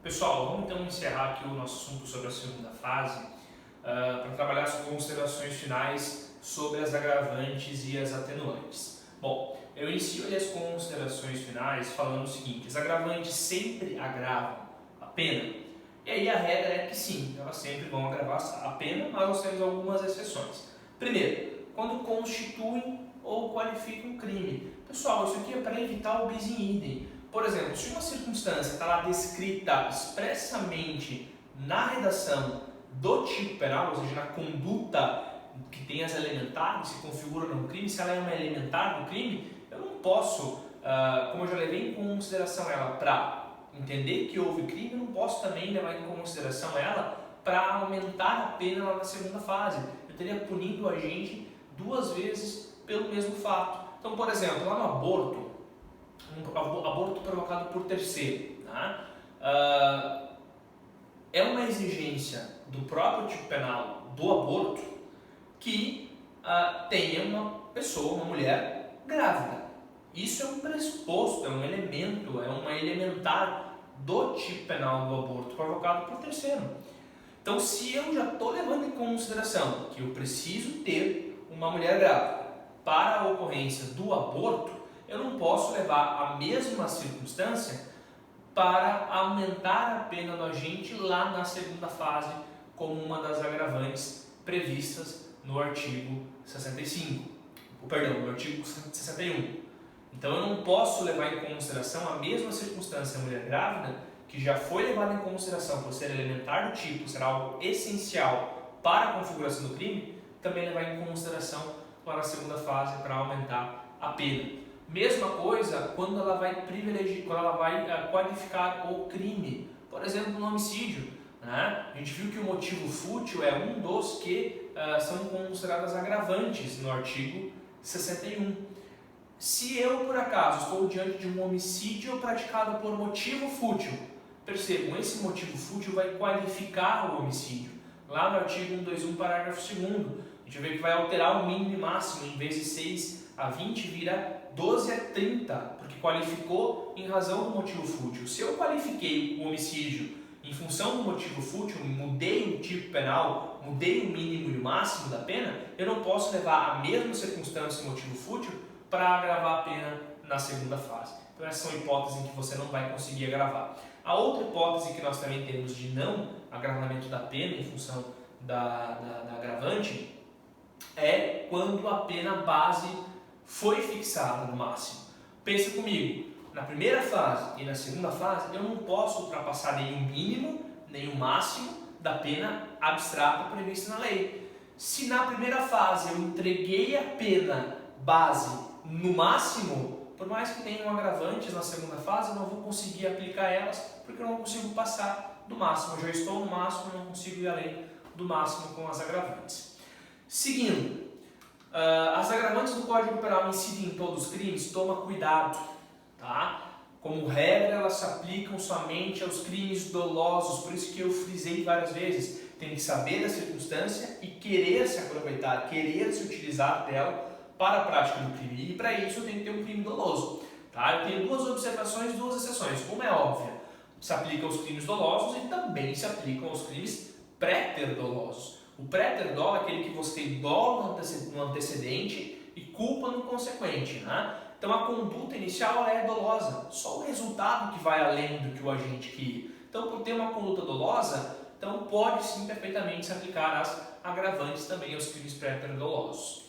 Pessoal, vamos então encerrar aqui o nosso assunto sobre a segunda fase para trabalhar as considerações finais sobre as agravantes e as atenuantes. Bom, eu inicio ali as considerações finais falando o seguinte: as agravantes sempre agravam a pena, e aí a regra é que sim, elas sempre vão agravar a pena, mas nós temos algumas exceções. Primeiro, quando constituem ou qualificam um crime. Pessoal, isso aqui é para evitar o bis in idem. Por exemplo, se uma circunstância está lá descrita expressamente na redação do tipo penal, ou seja, na conduta que tem as elementares, se configura no crime, se ela é uma elementar do crime, eu não posso, como eu já levei em consideração ela para entender que houve crime, eu não posso também levar em consideração ela para aumentar a pena lá na segunda fase. Eu teria punido o agente duas vezes pelo mesmo fato. Então, por exemplo, lá no aborto, um aborto provocado por terceiro, tá? É uma exigência do próprio tipo penal do aborto que tenha uma pessoa, uma mulher grávida. Isso é um pressuposto, é um elemento, é uma elementar do tipo penal do aborto provocado por terceiro. Então, se eu já estou levando em consideração que eu preciso ter uma mulher grávida para a ocorrência do aborto, eu não posso levar a mesma circunstância para aumentar a pena do agente lá na segunda fase, como uma das agravantes previstas no artigo 65, no artigo 61. Então eu não posso levar em consideração a mesma circunstância da mulher grávida, que já foi levada em consideração por ser elementar do tipo, ser algo essencial para a configuração do crime, também levar em consideração para a segunda fase para aumentar a pena. Mesma coisa quando ela vai privilegiar, quando ela vai qualificar o crime, por exemplo, no homicídio. Né? A gente viu que o motivo fútil é um dos que são consideradas agravantes no artigo 61. Se eu, por acaso, estou diante de um homicídio praticado por motivo fútil, percebam, esse motivo fútil vai qualificar o homicídio. Lá no artigo 121, parágrafo 2º, a gente vê que vai alterar o mínimo e máximo, em vez de 6 a 20, vira 12 a 30, porque qualificou em razão do motivo fútil. Se eu qualifiquei o homicídio em função do motivo fútil, mudei o tipo penal, mudei o mínimo e o máximo da pena, eu não posso levar a mesma circunstância do motivo fútil para agravar a pena na segunda fase. Então essas são hipóteses em que você não vai conseguir agravar. A outra hipótese que nós também temos de não agravamento da pena em função da agravante é quando a pena base foi fixada no máximo. Pensa comigo, na primeira fase e na segunda fase eu não posso ultrapassar nem o mínimo, nem o máximo da pena abstrata prevista na lei. Se na primeira fase eu entreguei a pena base no máximo, por mais que tenham agravantes na segunda fase, eu não vou conseguir aplicar elas porque eu não consigo passar do máximo. Eu já estou no máximo, eu não consigo ir além do máximo com as agravantes. Seguindo, as agravantes do Código Penal incidem em todos os crimes? Toma cuidado, tá? Como regra, elas se aplicam somente aos crimes dolosos, por isso que eu frisei várias vezes. Tem que saber da circunstância e querer se aproveitar, querer se utilizar dela para a prática do crime. E para isso eu tenho que ter um crime doloso. Tá? Eu tenho duas observações, duas exceções. Uma é óbvia, se aplica aos crimes dolosos e também se aplicam aos crimes pré-ter-dolosos. O pré-ter-dolo é aquele que você tem dolo no antecedente e culpa no consequente. Né? Então a conduta inicial é dolosa, só o resultado que vai além do que o agente queria. Então, por ter uma conduta dolosa, então pode sim perfeitamente se aplicar as agravantes também aos crimes pré-ter-dolosos.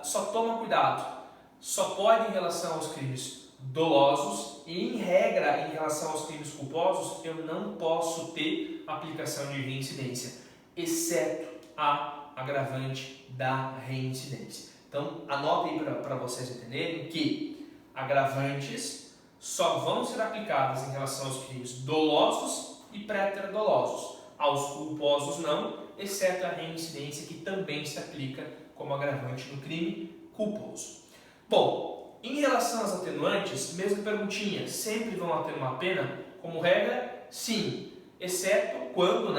Só toma cuidado, só pode em relação aos crimes dolosos e em regra em relação aos crimes culposos eu não posso ter aplicação de reincidência, exceto a agravante da reincidência. Então anotem aí para vocês entenderem que agravantes só vão ser aplicadas em relação aos crimes dolosos e pré-ter-dolosos, aos culposos não, exceto a reincidência que também se aplica como agravante no crime culposo. Bom, em relação às atenuantes, mesma perguntinha, sempre vão atenuar a pena? Como regra, sim, exceto quando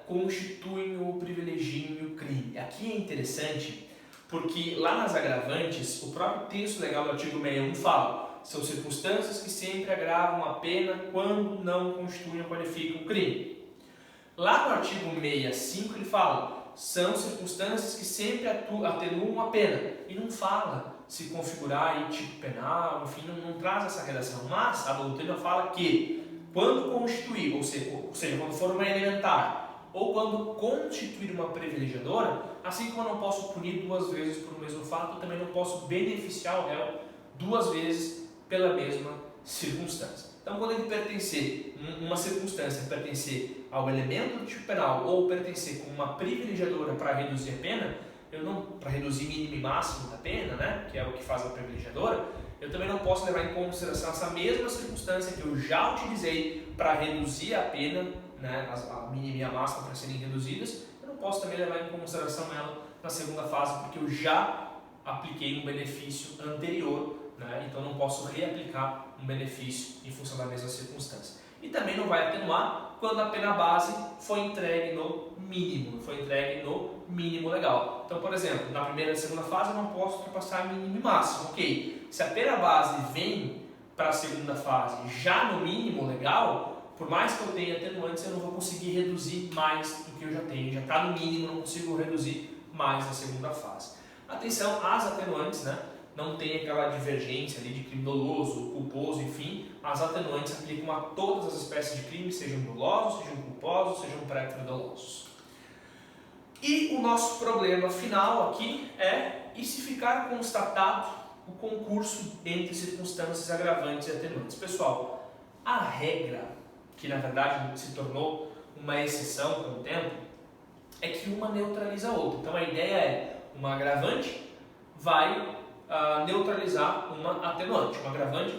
constituem ou privilegiam o crime. Aqui é interessante porque lá nas agravantes, o próprio texto legal do artigo 61 fala são circunstâncias que sempre agravam a pena quando não constituem ou qualificam o crime. Lá no artigo 65 ele fala, são circunstâncias que sempre atenuam a pena. E não fala se configurar aí tipo penal, enfim, não traz essa redação. Mas a doutrina fala que quando constituir, ou seja, quando for uma elementar, ou quando constituir uma privilegiadora, assim como eu não posso punir 2 vezes por um mesmo fato, eu também não posso beneficiar o réu 2 vezes pela mesma circunstância. Então, quando ele pertencer, uma circunstância pertencer ao elemento do tipo penal ou pertencer como uma privilegiadora para reduzir a pena, para reduzir mínimo e máximo da pena, né, que é o que faz a privilegiadora, eu também não posso levar em consideração essa mesma circunstância que eu já utilizei para reduzir a pena, né, a mínima e a máxima para serem reduzidas, eu não posso também levar em consideração ela na segunda fase, porque eu já apliquei um benefício anterior, né, então não posso reaplicar um benefício em função da mesma circunstância. E também não vai atenuar quando a pena base foi entregue no mínimo legal. Então, por exemplo, na primeira e segunda fase eu não posso ultrapassar mínimo e máximo, ok? Se a pena base vem para a segunda fase já no mínimo legal, por mais que eu tenha atenuantes, eu não vou conseguir reduzir mais do que eu já tenho. Já está no mínimo, não consigo reduzir mais na segunda fase. Atenção às atenuantes, né? Não tem aquela divergência ali de crime doloso, culposo, enfim, as atenuantes se aplicam a todas as espécies de crimes, sejam dolosos, sejam culposos, sejam pré-dolosos. E o nosso problema final aqui é, e se ficar constatado o concurso entre circunstâncias agravantes e atenuantes? Pessoal, a regra, que na verdade se tornou uma exceção com o tempo, é que uma neutraliza a outra. Então a ideia é, uma agravante vai neutralizar uma atenuante. Um agravante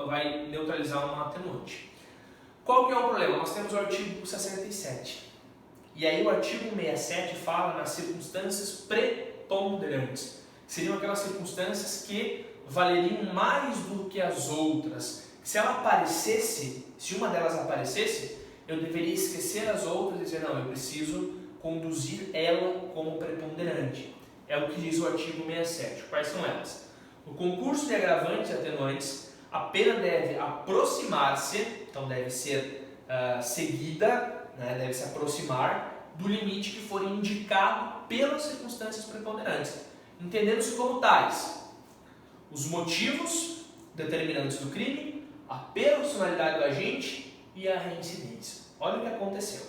vai neutralizar uma atenuante. Qual que é o problema? Nós temos o artigo 67. E aí o artigo 67 fala nas circunstâncias preponderantes. Seriam aquelas circunstâncias que valeriam mais do que as outras. Se ela aparecesse, se uma delas aparecesse, eu deveria esquecer as outras e dizer, não, eu preciso conduzir ela como preponderante. É o que diz o artigo 67. Quais são elas? No concurso de agravantes e atenuantes, a pena deve aproximar-se, então deve ser seguida, né, deve se aproximar do limite que for indicado pelas circunstâncias preponderantes, entendendo-se como tais: os motivos determinantes do crime, a personalidade do agente e a reincidência. Olha o que aconteceu.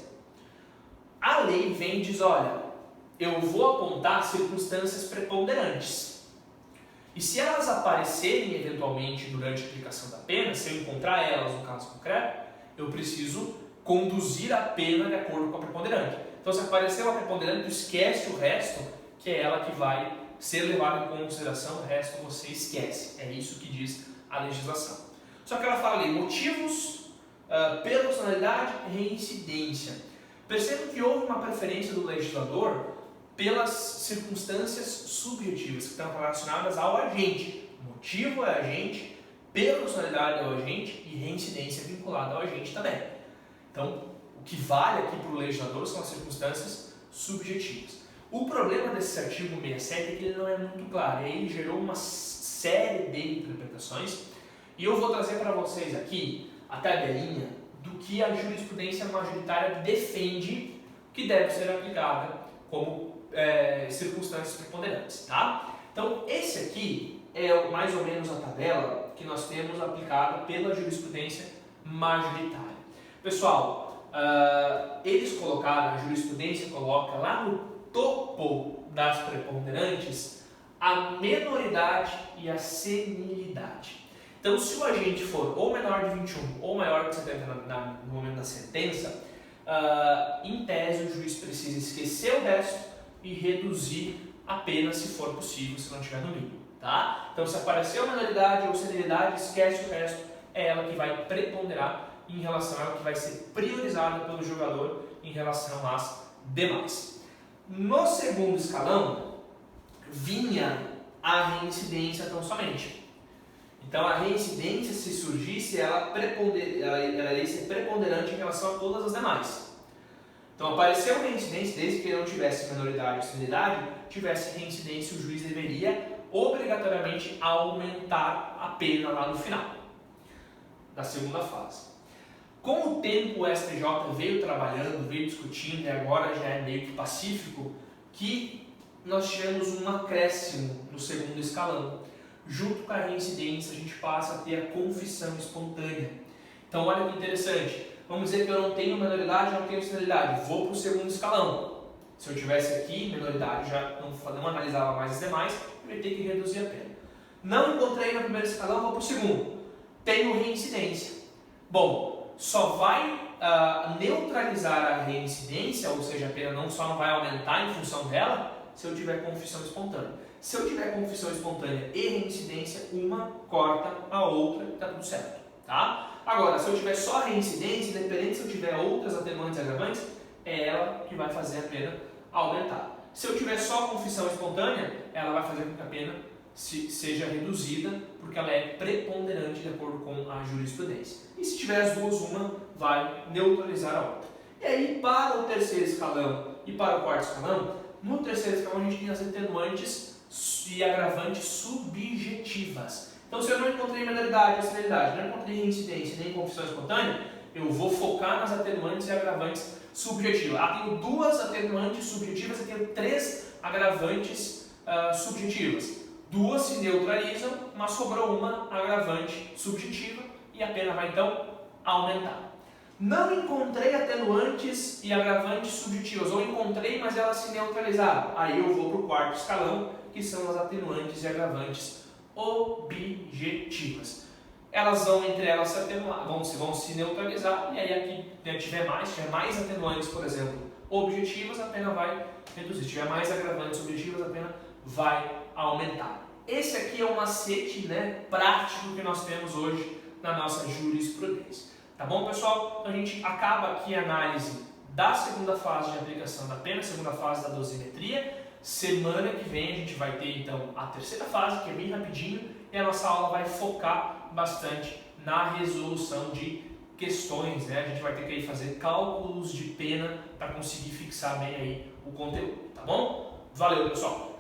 A lei vem e diz, olha, eu vou apontar circunstâncias preponderantes. E se elas aparecerem eventualmente durante a aplicação da pena, se eu encontrar elas no caso concreto, eu preciso conduzir a pena de acordo com a preponderante. Então, se aparecer uma preponderante, tu esquece o resto, que é ela que vai ser levada em consideração, o resto você esquece. É isso que diz a legislação. Só que ela fala ali, motivos, personalidade e reincidência. Perceba que houve uma preferência do legislador pelas circunstâncias subjetivas que estão relacionadas ao agente. Motivo é agente, personalidade é o agente e reincidência vinculada ao agente também. Então, o que vale aqui para o legislador são as circunstâncias subjetivas. O problema desse artigo 67 é que ele não é muito claro, e aí gerou uma série de interpretações, e eu vou trazer para vocês aqui a tabelinha do que a jurisprudência majoritária defende que deve ser aplicada como circunstâncias preponderantes, tá? Então, esse aqui é mais ou menos a tabela que nós temos aplicada pela jurisprudência majoritária. Pessoal, eles colocaram, a jurisprudência coloca lá no topo das preponderantes a menoridade e a senilidade. Então, se o agente for ou menor de 21 ou maior de 70 no momento da sentença, em tese o juiz precisa esquecer o resto e reduzir a pena se for possível, se não estiver no mínimo, tá? Então, se apareceu menoridade ou senilidade, esquece o resto, é ela que vai preponderar em relação a ela que vai ser priorizada pelo julgador em relação às demais. No segundo escalão, vinha a reincidência tão somente. Então, a reincidência, se surgisse, ela iria ser preponderante em relação a todas as demais. Então, apareceu reincidência, desde que não tivesse menoridade ou senilidade, tivesse reincidência, o juiz deveria obrigatoriamente aumentar a pena lá no final da segunda fase. Com o tempo, o STJ veio trabalhando, veio discutindo, e agora já é meio que pacífico, que nós tivemos um acréscimo no segundo escalão. Junto com a reincidência, a gente passa a ter a confissão espontânea. Então, olha que interessante. Vamos dizer que eu não tenho menoridade, não tenho senilidade. Vou para o segundo escalão. Se eu tivesse aqui menoridade, já não analisava mais as demais, eu ia ter que reduzir a pena. Não encontrei no primeiro escalão, vou para o segundo. Tenho reincidência. Bom, só vai neutralizar a reincidência, ou seja, a pena só não vai aumentar em função dela, se eu tiver confissão espontânea. Se eu tiver confissão espontânea e reincidência, uma corta a outra e está tudo certo. Tá? Agora, se eu tiver só reincidência, independente se eu tiver outras atenuantes e agravantes, é ela que vai fazer a pena aumentar. Se eu tiver só confissão espontânea, ela vai fazer com que a pena seja reduzida, porque ela é preponderante de acordo com a jurisprudência. E se tiver as duas, uma vai neutralizar a outra. E aí, para o terceiro escalão e para o quarto escalão, no terceiro escalão a gente tem as atenuantes e agravantes subjetivas. Então, se eu não encontrei menoridade ou senilidade, não encontrei reincidência nem confissão espontânea, eu vou focar nas atenuantes e agravantes subjetivas. Tenho duas atenuantes subjetivas e tenho três agravantes subjetivas. Duas se neutralizam, mas sobrou uma agravante subjetiva e a pena vai então aumentar. Não encontrei atenuantes e agravantes subjetivas, ou encontrei, mas elas se neutralizaram. Aí eu vou para o quarto escalão, que são as atenuantes e agravantes objetivas. Elas vão entre elas se atenuar, vão se neutralizar, e aí aqui tiver mais atenuantes, por exemplo, objetivas, a pena vai reduzir. Se tiver mais agravantes objetivas, a pena vai aumentar. Esse aqui é um macete, prático que nós temos hoje na nossa jurisprudência. Tá bom, pessoal? Então a gente acaba aqui a análise da segunda fase de aplicação da pena, segunda fase da dosimetria. Semana que vem a gente vai ter então a terceira fase, que é bem rapidinho, e a nossa aula vai focar bastante na resolução de questões, A gente vai ter que fazer cálculos de pena para conseguir fixar bem aí o conteúdo, tá bom? Valeu, pessoal!